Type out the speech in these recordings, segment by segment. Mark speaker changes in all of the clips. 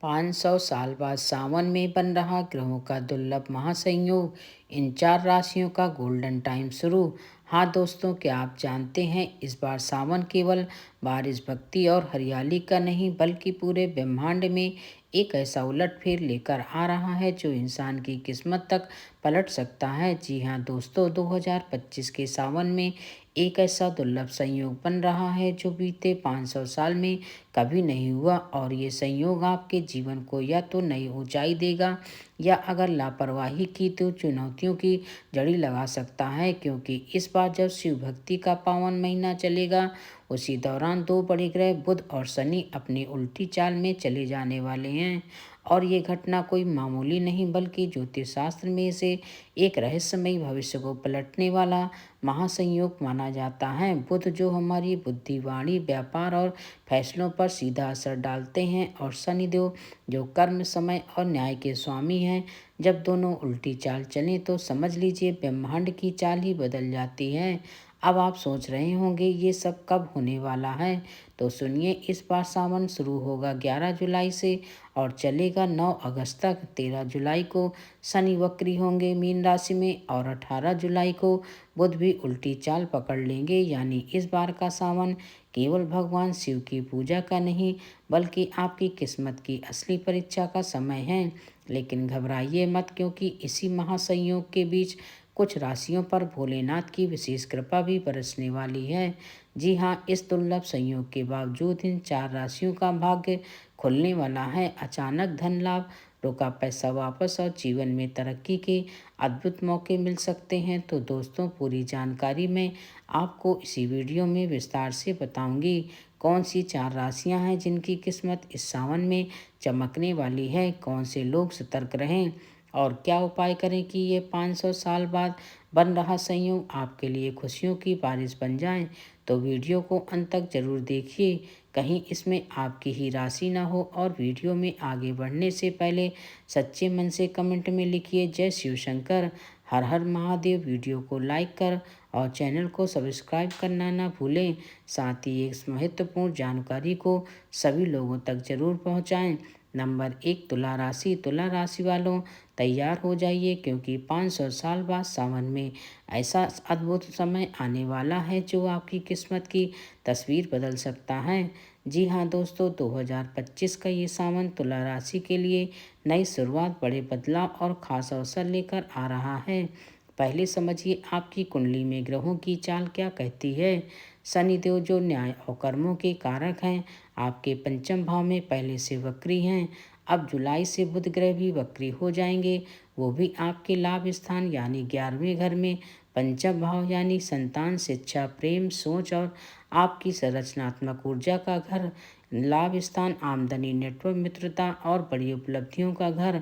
Speaker 1: 500 साल बाद सावन में बन रहा ग्रहों का दुर्लभ महासंयोग। इन 4 राशियों का गोल्डन टाइम शुरू। हाँ दोस्तों, क्या आप जानते हैं इस बार सावन केवल बारिश, भक्ति और हरियाली का नहीं बल्कि पूरे ब्रह्मांड में एक ऐसा उलटफेर लेकर आ रहा है जो इंसान की किस्मत तक पलट सकता है। जी हाँ दोस्तों, 2025 के सावन में एक ऐसा दुर्लभ संयोग बन रहा है जो बीते 500 साल में कभी नहीं हुआ, और ये संयोग आपके जीवन को या तो नई ऊंचाई देगा या अगर लापरवाही की तो चुनौतियों की जड़ी लगा सकता है। क्योंकि इस बार जब शिव भक्ति का पावन महीना चलेगा, उसी दौरान दो बड़े ग्रह बुध और शनि अपनी उल्टी चाल में चले जाने वाले हैं। और ये घटना कोई मामूली नहीं बल्कि ज्योतिष शास्त्र में से एक रहस्यमयी भविष्य को पलटने वाला महासंयोग माना जाता है। बुध जो हमारी बुद्धि, वाणी, व्यापार और फैसलों पर सीधा असर डालते हैं, और शनिदेव जो कर्म, समय और न्याय के स्वामी हैं, जब दोनों उल्टी चाल चलें तो समझ लीजिए ब्रह्मांड की चाल ही बदल जाती है। अब आप सोच रहे होंगे ये सब कब होने वाला है, तो सुनिए। इस बार सावन शुरू होगा 11 जुलाई से और चलेगा 9 अगस्त तक। 13 जुलाई को शनि वक्री होंगे मीन राशि में, और 18 जुलाई को बुध भी उल्टी चाल पकड़ लेंगे। यानी इस बार का सावन केवल भगवान शिव की पूजा का नहीं बल्कि आपकी किस्मत की असली परीक्षा का समय है। लेकिन घबराइए मत, क्योंकि इसी महासंयोग के बीच कुछ राशियों पर भोलेनाथ की विशेष कृपा भी बरसने वाली है। जी हाँ, इस दुर्लभ संयोग के बावजूद इन 4 राशियों का भाग्य खुलने वाला है। अचानक धन लाभ, रुका पैसा वापस और जीवन में तरक्की के अद्भुत मौके मिल सकते हैं। तो दोस्तों, पूरी जानकारी मैं आपको इसी वीडियो में विस्तार से बताऊंगी। कौन सी 4 राशियां हैं जिनकी किस्मत इस सावन में चमकने वाली है, कौन से लोग सतर्क रहें और क्या उपाय करें कि ये 500 साल बाद बन रहा संयोग आपके लिए खुशियों की बारिश बन जाए। तो वीडियो को अंत तक जरूर देखिए, कहीं इसमें आपकी ही राशि ना हो। और वीडियो में आगे बढ़ने से पहले सच्चे मन से कमेंट में लिखिए जय शिव शंकर, हर हर महादेव। वीडियो को लाइक कर और चैनल को सब्सक्राइब करना ना भूलें। साथ ही एक महत्वपूर्ण जानकारी को सभी लोगों तक जरूर पहुंचाएं। नंबर 1, तुला राशि। तुला राशि वालों, तैयार हो जाइए, क्योंकि 500 साल बाद सावन में ऐसा अद्भुत समय आने वाला है जो आपकी किस्मत की तस्वीर बदल सकता है। जी हाँ दोस्तों, 2025 का ये सावन तुला राशि के लिए नई शुरुआत, बड़े बदलाव और खास अवसर लेकर आ रहा है। पहले समझिए आपकी कुंडली में ग्रहों की चाल क्या कहती है। शनिदेव जो न्याय और कर्मों के कारक हैं, आपके पंचम भाव में पहले से वक्री हैं। अब जुलाई से बुध ग्रह भी वक्री हो जाएंगे, वो भी आपके लाभ स्थान यानी 11वें घर में। पंचम भाव यानी संतान, शिक्षा, प्रेम, सोच और आपकी संरचनात्मक ऊर्जा का घर। लाभ स्थान आमदनी, नेटवर्क, मित्रता और बड़ी उपलब्धियों का घर।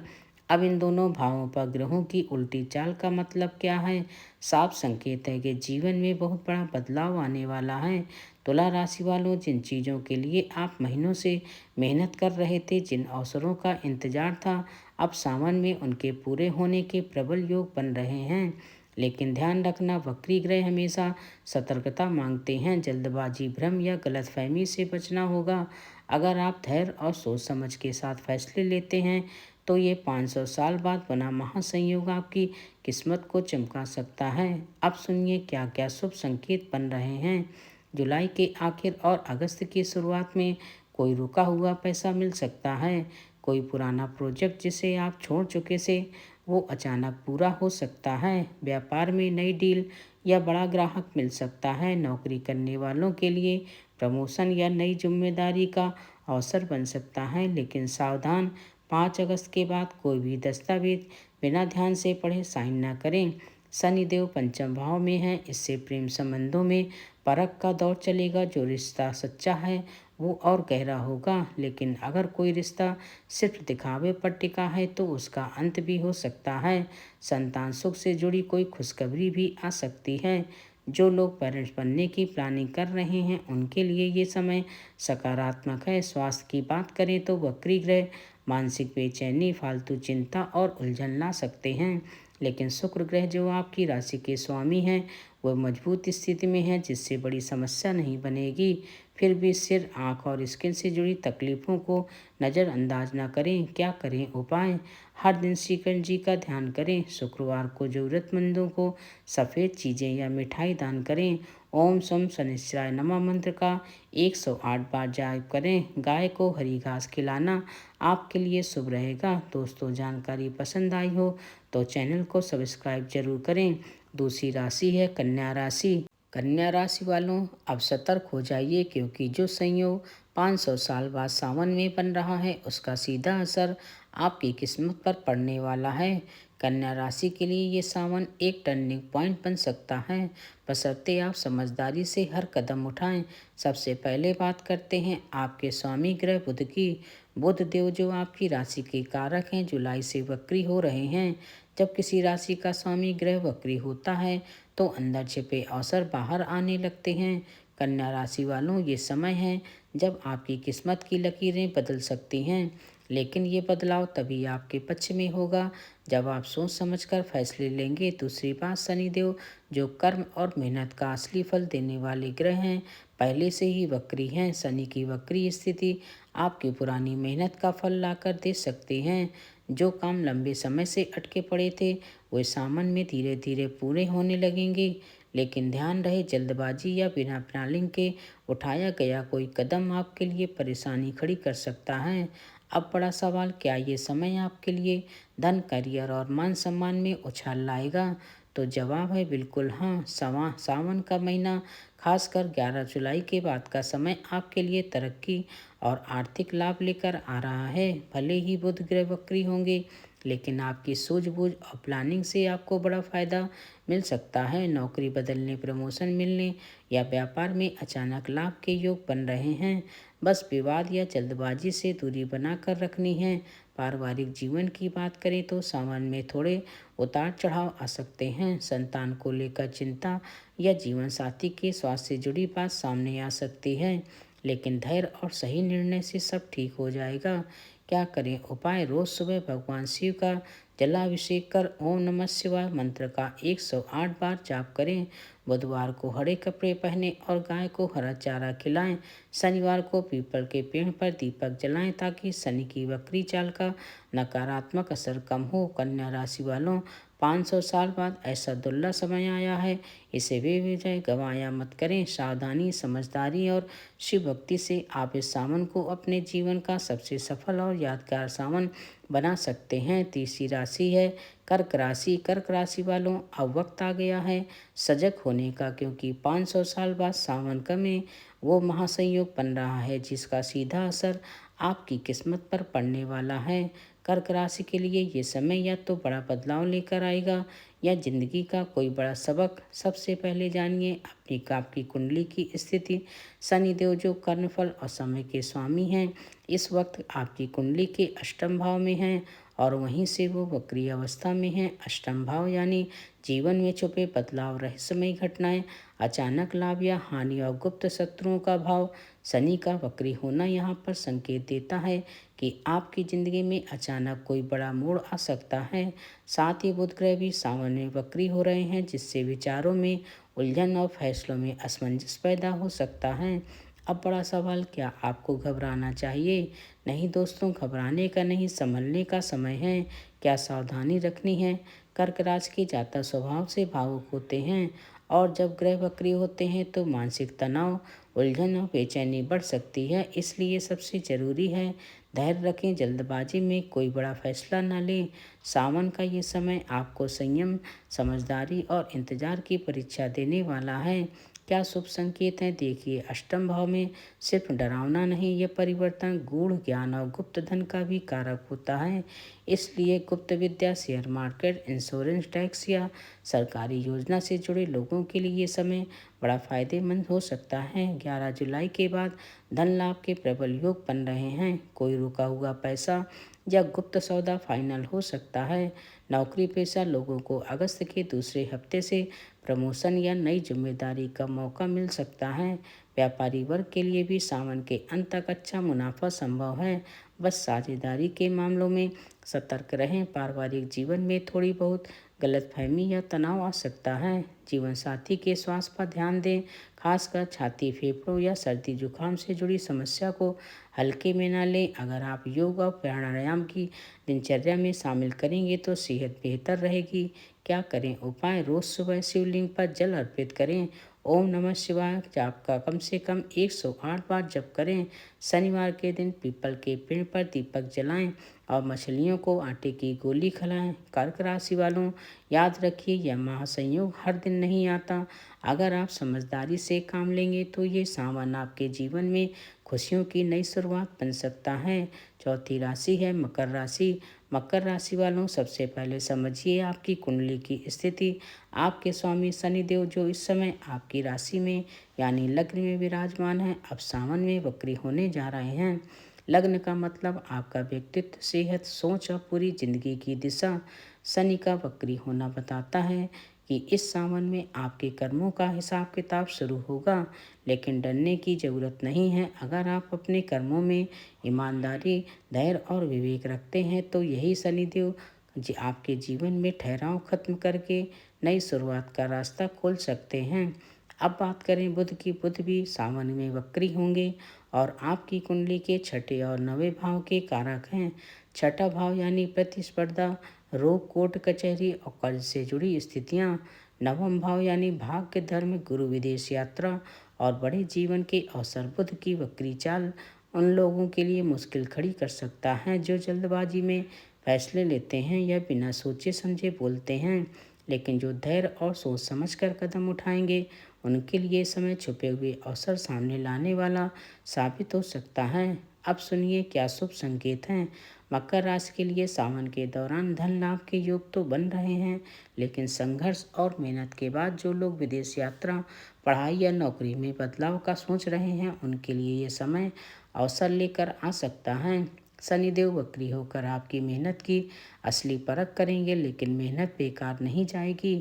Speaker 1: अब इन दोनों भावों पर ग्रहों की उल्टी चाल का मतलब क्या है? साफ संकेत है कि जीवन में बहुत बड़ा बदलाव आने वाला है। तुला राशि वालों, जिन चीज़ों के लिए आप महीनों से मेहनत कर रहे थे, जिन अवसरों का इंतजार था, अब सावन में उनके पूरे होने के प्रबल योग बन रहे हैं। लेकिन ध्यान रखना, वक्री ग्रह हमेशा सतर्कता मांगते हैं। जल्दबाजी, भ्रम या गलतफहमी से बचना होगा। अगर आप धैर्य और सोच समझ के साथ फैसले लेते हैं तो ये 500 साल बाद बना महासंयोग आपकी किस्मत को चमका सकता है। अब सुनिए क्या क्या शुभ संकेत बन रहे हैं। जुलाई के आखिर और अगस्त की शुरुआत में कोई रुका हुआ पैसा मिल सकता है। कोई पुराना प्रोजेक्ट जिसे आप छोड़ चुके से वो अचानक पूरा हो सकता है। व्यापार में नई डील या बड़ा ग्राहक मिल सकता है। नौकरी करने वालों के लिए प्रमोशन या नई जिम्मेदारी का अवसर बन सकता है। लेकिन सावधान, 5 अगस्त के बाद कोई भी दस्तावेज बिना ध्यान से पढ़े साइन न करें। शनिदेव पंचम भाव में है, इससे प्रेम संबंधों में परख का दौर चलेगा। जो रिश्ता सच्चा है वो और गहरा होगा, लेकिन अगर कोई रिश्ता सिर्फ दिखावे पर टिका है तो उसका अंत भी हो सकता है। संतान सुख से जुड़ी कोई खुशखबरी भी आ सकती है। जो लोग पेरेंट्स बनने की प्लानिंग कर रहे हैं उनके लिए ये समय सकारात्मक है। स्वास्थ्य की बात करें तो वक्री ग्रह मानसिक बेचैनी, फालतू चिंता और उलझन ला सकते हैं। लेकिन शुक्र ग्रह जो आपकी राशि के स्वामी हैं वह मजबूत स्थिति में है, जिससे बड़ी समस्या नहीं बनेगी। फिर भी सिर, आँख और स्किन से जुड़ी तकलीफों को नज़रअंदाज न करें। क्या करें उपाय? हर दिन श्रीकृष्ण जी का ध्यान करें। शुक्रवार को ज़रूरतमंदों को सफ़ेद चीज़ें या मिठाई दान करें। ओम सम शनिश्चराय नमः मंत्र का 108 बार जाप करें। गाय को हरी घास खिलाना आपके लिए शुभ रहेगा। दोस्तों, जानकारी पसंद आई हो तो चैनल को सब्सक्राइब जरूर करें। दूसरी राशि है कन्या राशि। कन्या राशि वालों, अब सतर्क हो जाइए, क्योंकि जो संयोग 500 साल बाद सावन में बन रहा है उसका सीधा असर आपकी किस्मत पर पड़ने वाला है। कन्या राशि के लिए ये सावन एक टर्निंग पॉइंट बन सकता है, बशर्ते आप समझदारी से हर कदम उठाएं। सबसे पहले बात करते हैं आपके स्वामी ग्रह बुध की। बुध देव जो आपकी राशि के कारक हैं, जुलाई से वक्री हो रहे हैं। जब किसी राशि का स्वामी ग्रह वक्री होता है तो अंदर छिपे अवसर बाहर आने लगते हैं। कन्या राशि वालों, ये समय है जब आपकी किस्मत की लकीरें बदल सकती हैं, लेकिन ये बदलाव तभी आपके पक्ष में होगा जब आप सोच समझकर फैसले लेंगे। दूसरी बात, शनिदेव जो कर्म और मेहनत का असली फल देने वाले ग्रह हैं, पहले से ही वक्री हैं। शनि की वक्री स्थिति आपकी पुरानी मेहनत का फल लाकर दे सकती हैं। जो काम लंबे समय से अटके पड़े थे वे सावन में धीरे धीरे पूरे होने लगेंगे, लेकिन ध्यान रहे जल्दबाजी या बिना प्लानिंग के उठाया गया कोई कदम आपके लिए परेशानी खड़ी कर सकता है। अब बड़ा सवाल, क्या ये समय आपके लिए धन, करियर और मान सम्मान में उछाल लाएगा? तो जवाब है बिल्कुल हाँ। सावन का महीना, खासकर 11 जुलाई के बाद का समय आपके लिए तरक्की और आर्थिक लाभ लेकर आ रहा है। भले ही बुध ग्रह वक्री होंगे, लेकिन आपकी सूझबूझ और प्लानिंग से आपको बड़ा फायदा मिल सकता है। नौकरी बदलने, प्रमोशन मिलने या व्यापार में अचानक लाभ के योग बन रहे हैं। बस विवाद या जल्दबाजी से दूरी बनाकर रखनी है। पारिवारिक जीवन की बात करें तो सावन में थोड़े उतार चढ़ाव आ सकते हैं। संतान को लेकर चिंता या जीवन साथी के स्वास्थ्य से जुड़ी बात सामने आ सकती है, लेकिन धैर्य और सही निर्णय से सब ठीक हो जाएगा। क्या करें उपाय? रोज सुबह भगवान शिव का जलाभिषेक कर ओम नमः शिवाय मंत्र का 108 बार जाप करें। बुधवार को हरे कपड़े पहने और गाय को हरा चारा खिलाएं। शनिवार को पीपल के पेड़ पर दीपक जलाएं ताकि शनि की वक्री चाल का नकारात्मक असर कम हो। कन्या राशि वालों, 500 साल बाद ऐसा दुर्लभ समय आया है, इसे बेवजह गंवाया मत करें। सावधानी, समझदारी और शिव भक्ति से आप इस सावन को अपने जीवन का सबसे सफल और यादगार सावन बना सकते हैं। तीसरी राशि है कर्क राशि। कर्क राशि वालों, अब वक्त आ गया है सजग होने का, क्योंकि 500 साल बाद सावन का में वो महासंयोग बन रहा है जिसका सीधा असर आपकी किस्मत पर पड़ने वाला है। कर्क राशि के लिए ये समय या तो बड़ा बदलाव लेकर आएगा या जिंदगी का कोई बड़ा सबक। सबसे पहले जानिए अपनी आपकी कुंडली की स्थिति। शनिदेव जो कर्मफल और समय के स्वामी हैं, इस वक्त आपकी कुंडली के अष्टम भाव में हैं और वहीं से वो वक्री अवस्था में हैं। अष्टम भाव यानी जीवन में छुपे बदलाव, रहस्यमयी घटनाएं, अचानक लाभ या हानि और गुप्त शत्रुओं का भाव। शनि का वक्री होना यहाँ पर संकेत देता है कि आपकी जिंदगी में अचानक कोई बड़ा मोड़ आ सकता है। साथ ही बुध ग्रह भी सावन में वक्री हो रहे हैं, जिससे विचारों में उलझन और फैसलों में असमंजस पैदा हो सकता है। अब बड़ा सवाल, क्या आपको घबराना चाहिए? नहीं दोस्तों, घबराने का नहीं, संभलने का समय है। क्या सावधानी रखनी है? कर्क राशि के जातक स्वभाव से भावुक होते हैं और जब ग्रह वक्री होते हैं तो मानसिक तनाव, उलझन और बेचैनी बढ़ सकती है। इसलिए सबसे जरूरी है धैर्य रखें, जल्दबाजी में कोई बड़ा फैसला न लें। सावन का ये समय आपको संयम, समझदारी और इंतजार की परीक्षा देने वाला है। क्या शुभ संकेत हैं? देखिए, अष्टम भाव में सिर्फ डरावना नहीं, यह परिवर्तन गूढ़ ज्ञान और गुप्त धन का भी कारक होता है। इसलिए गुप्त विद्या, शेयर मार्केट, इंश्योरेंस, टैक्स या सरकारी योजना से जुड़े लोगों के लिए ये समय बड़ा फायदेमंद हो सकता है। 11 जुलाई के बाद धन लाभ के प्रबल योग बन रहे हैं। कोई रुका हुआ पैसा या गुप्त सौदा फाइनल हो सकता है। नौकरी पेशा लोगों को अगस्त के दूसरे हफ्ते से प्रमोशन या नई जिम्मेदारी का मौका मिल सकता है। व्यापारी वर्ग के लिए भी सावन के अंत तक अच्छा मुनाफा संभव है। बस साझेदारी के मामलों में सतर्क रहें। पारिवारिक जीवन में थोड़ी बहुत गलतफहमी या तनाव आ सकता है। जीवन साथी के स्वास्थ्य पर ध्यान दें, खासकर छाती, फेफड़ों या सर्दी जुकाम से जुड़ी समस्या को हल्के में ना लें। अगर आप योग और प्राणायाम की दिनचर्या में शामिल करेंगे तो सेहत बेहतर रहेगी। क्या करें उपाय? रोज सुबह शिवलिंग पर जल अर्पित करें। ओम नमः शिवाय जाप का कम से कम 108 बार जप करें। शनिवार के दिन पीपल के पेड़ पर दीपक जलाएं और मछलियों को आटे की गोली खिलाएं। कर्क राशि वालों, याद रखिए यह महासंयोग हर दिन नहीं आता। अगर आप समझदारी से काम लेंगे तो ये सावन आपके जीवन में खुशियों की नई शुरुआत बन सकता है। चौथी राशि है मकर राशि। मकर राशि वालों, सबसे पहले समझिए आपकी कुंडली की स्थिति। आपके स्वामी शनिदेव जो इस समय आपकी राशि में यानी लग्न में विराजमान है, अब सावन में वक्री होने जा रहे हैं। लग्न का मतलब आपका व्यक्तित्व, सेहत, सोच और पूरी जिंदगी की दिशा। शनि का वक्री होना बताता है कि इस सावन में आपके कर्मों का हिसाब किताब शुरू होगा, लेकिन डरने की ज़रूरत नहीं है। अगर आप अपने कर्मों में ईमानदारी, धैर्य और विवेक रखते हैं तो यही शनिदेव जी आपके जीवन में ठहराव खत्म करके नई शुरुआत का रास्ता खोल सकते हैं। अब बात करें बुध की। बुध भी सावन में वक्री होंगे और आपकी कुंडली के छठे और नवे भाव के कारक हैं। छठा भाव यानी प्रतिस्पर्धा, रोग, कोर्ट कचहरी और कर्ज से जुड़ी स्थितियां। नवम भाव यानी भाग्य, धर्म, गुरु, विदेश यात्रा और बड़े जीवन के अवसर। बुध की वक्री चाल उन लोगों के लिए मुश्किल खड़ी कर सकता है जो जल्दबाजी में फैसले लेते हैं या बिना सोचे समझे बोलते हैं, लेकिन जो धैर्य और सोच समझकर कदम उठाएंगे उनके लिए समय छुपे हुए अवसर सामने लाने वाला साबित हो सकता है। अब सुनिए क्या शुभ संकेत हैं। मकर राशि के लिए सावन के दौरान धन लाभ के योग तो बन रहे हैं, लेकिन संघर्ष और मेहनत के बाद जो लोग विदेश यात्रा, पढ़ाई या नौकरी में बदलाव का सोच रहे हैं उनके लिए ये समय अवसर लेकर आ सकता है। शनिदेव वक्री होकर आपकी मेहनत की असली परख करेंगे, लेकिन मेहनत बेकार नहीं जाएगी।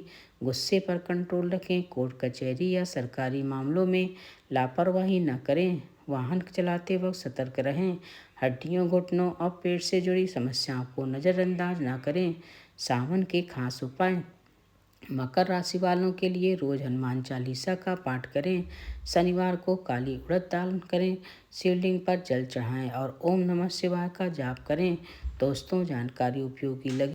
Speaker 1: गुस्से पर कंट्रोल रखें। कोर्ट कचहरी या सरकारी मामलों में लापरवाही न करें। वाहन चलाते वक्त सतर्क रहें। हड्डियों, घुटनों और पेट से जुड़ी समस्याओं को नज़रअंदाज न करें। सावन के खास उपाय। मकर राशि वालों के लिए रोज हनुमान चालीसा का पाठ करें। शनिवार को काली उड़द दाल करें। शिवलिंग पर जल चढ़ाएं और ओम नमः शिवाय का जाप करें। दोस्तों, जानकारी उपयोगी लगी